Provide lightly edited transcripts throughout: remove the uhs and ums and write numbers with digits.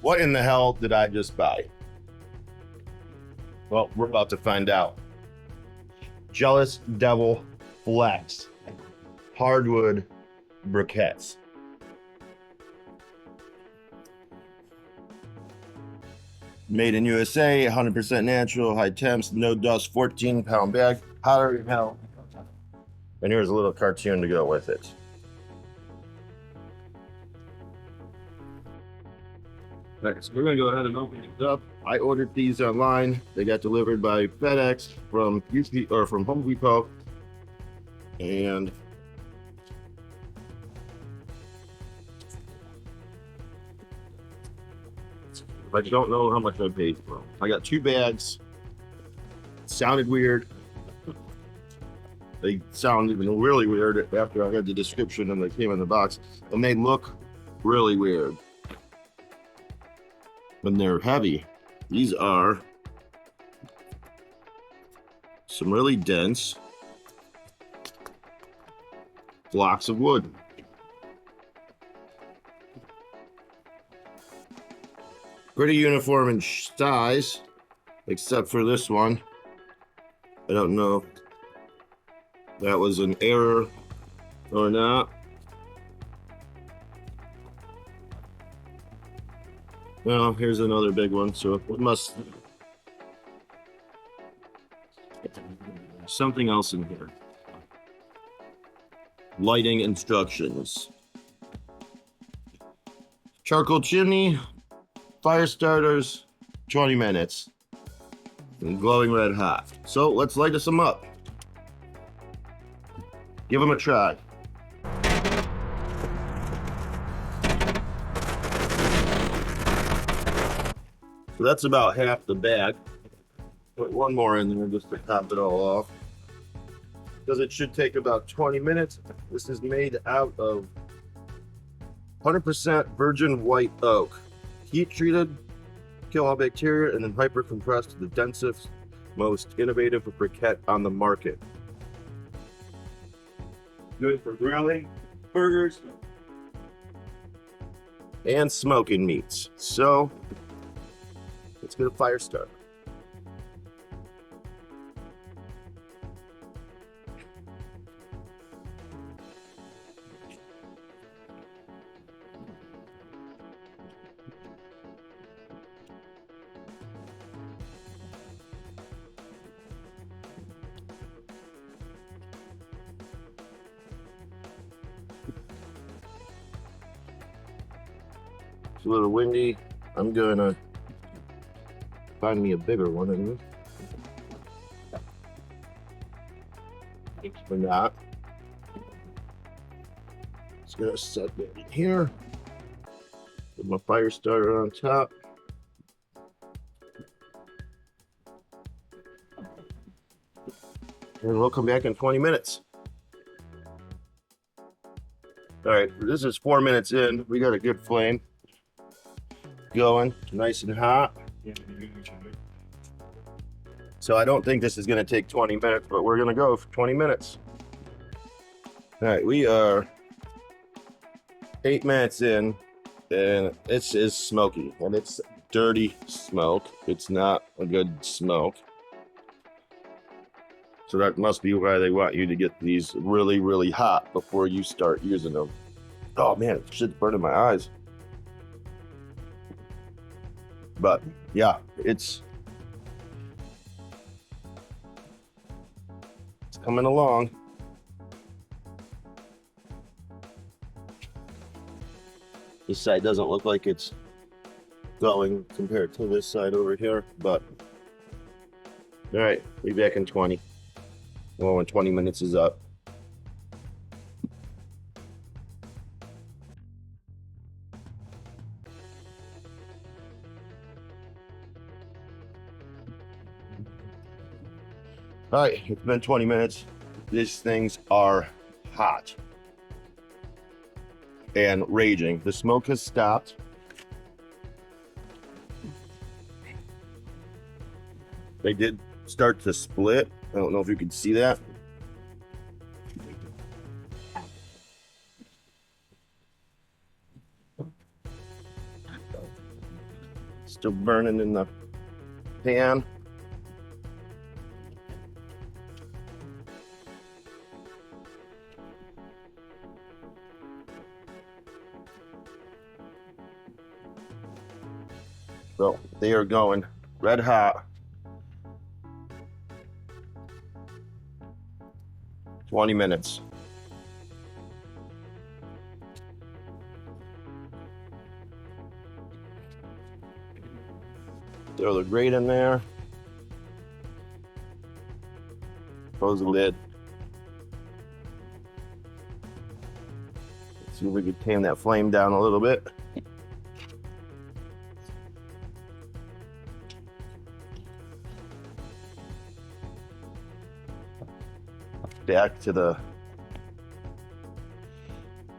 What in the hell did I just buy? Well, we're about to find out. Jealous Devil Flex hardwood briquets. Made in USA, 100% natural, high temps, no dust, 14-pound bag, hotter than hell. And here's a little cartoon to go with it. Alright, so we're gonna go ahead and open it up. I ordered these online. They got delivered by FedEx from UP or from Home Depot. And I don't know how much I paid for them. I got 2 bags. It sounded weird. They sound even really weird after I read the description and they came in the box. And they look really weird. When they're heavy. These are some really dense blocks of wood. Pretty uniform in size, except for this one. I don't know if that was an error or not. Well, here's another big one, so it must something else in here. Lighting instructions. Charcoal chimney, fire starters, 20 minutes, and glowing red hot. So let's light some up. Give them a try. So that's about half the bag. Put one more in there just to top it all off. Because it should take about 20 minutes. This is made out of 100% virgin white oak. Heat treated, kill all bacteria, and then hyper compressed to the densest, most innovative briquette on the market. Good for grilling, burgers, and smoking meats. So let's get a fire starter. It's a little windy. I'm gonna find me a bigger one in this. Or not. Just gonna set that in here. Put my fire starter on top. And we'll come back in 20 minutes. All right, this is 4 minutes in. We got a good flame going, nice and hot. So I don't think this is going to take 20 minutes, but we're going to go for 20 minutes. All right, we are 8 minutes in, and it is smoky, and it's dirty smoke. It's not a good smoke. So that must be why they want you to get these really, really hot before you start using them. Oh man, shit's burning my eyes. But yeah, it's coming along. This side doesn't look like it's going compared to this side over here, but all right, be back in 20. Well, when 20 minutes is up. All right, it's been 20 minutes. These things are hot and raging. The smoke has stopped. They did start to split. I don't know if you can see that. Still burning in the pan. So they are going red hot. 20 minutes. Throw the grate in there. Close the lid. See if we can tame that flame down a little bit. Back to the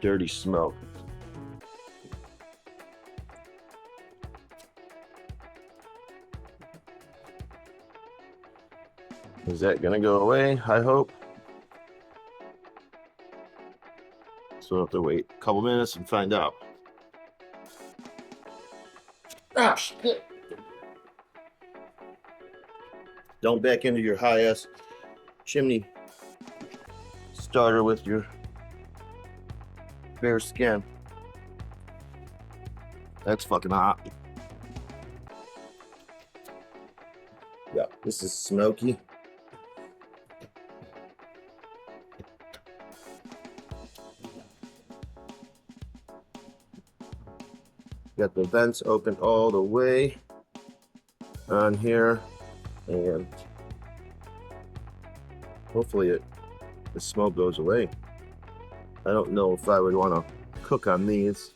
dirty smoke. Is that gonna go away? I hope. So we'll have to wait a couple minutes and find out. Ah, shit. Don't back into your high-ass chimney starter with your bare skin. That's fucking hot. Yeah, this is smoky. Got the vents open all the way on here, and hopefully the smoke goes away. I don't know if I would want to cook on these.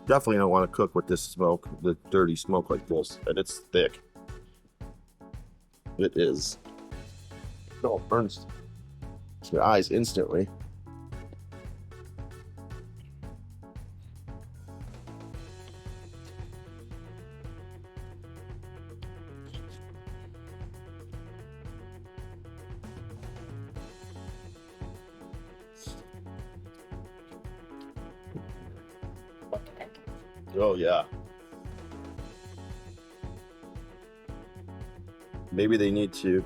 Definitely don't want to cook with this smoke, the dirty smoke like this, and it's thick. It is. Oh, it burns your eyes instantly. Oh yeah. Maybe they need to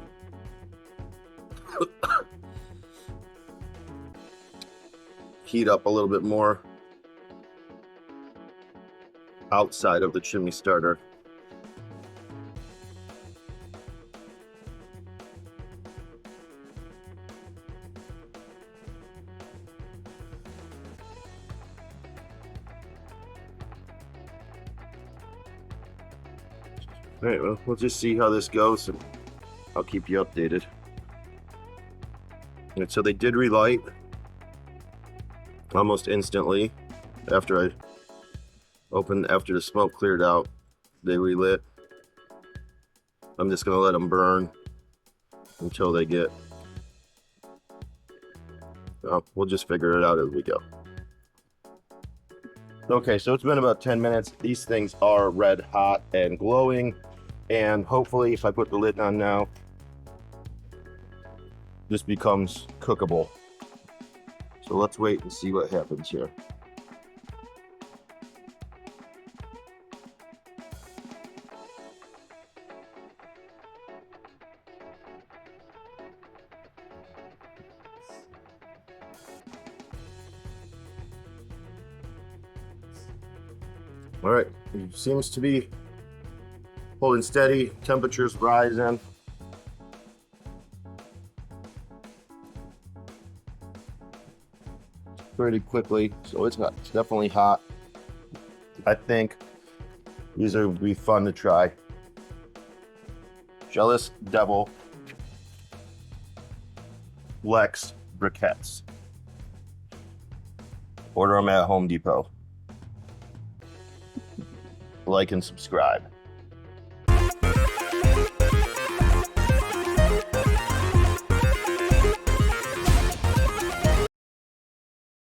heat up a little bit more outside of the chimney starter. All right, well, we'll just see how this goes, and I'll keep you updated. And so they did relight almost instantly after after the smoke cleared out. They relit. I'm just gonna let them burn until they get. We'll just figure it out as we go. Okay, so it's been about 10 minutes. These things are red hot and glowing, and hopefully if I put the lid on now, this becomes cookable. So let's wait and see what happens here. All right, it seems to be holding steady. Temperatures rising. Pretty quickly, so it's definitely hot. I think these will be fun to try. Jealous Devil Lex briquettes. Order them at Home Depot. Like and subscribe.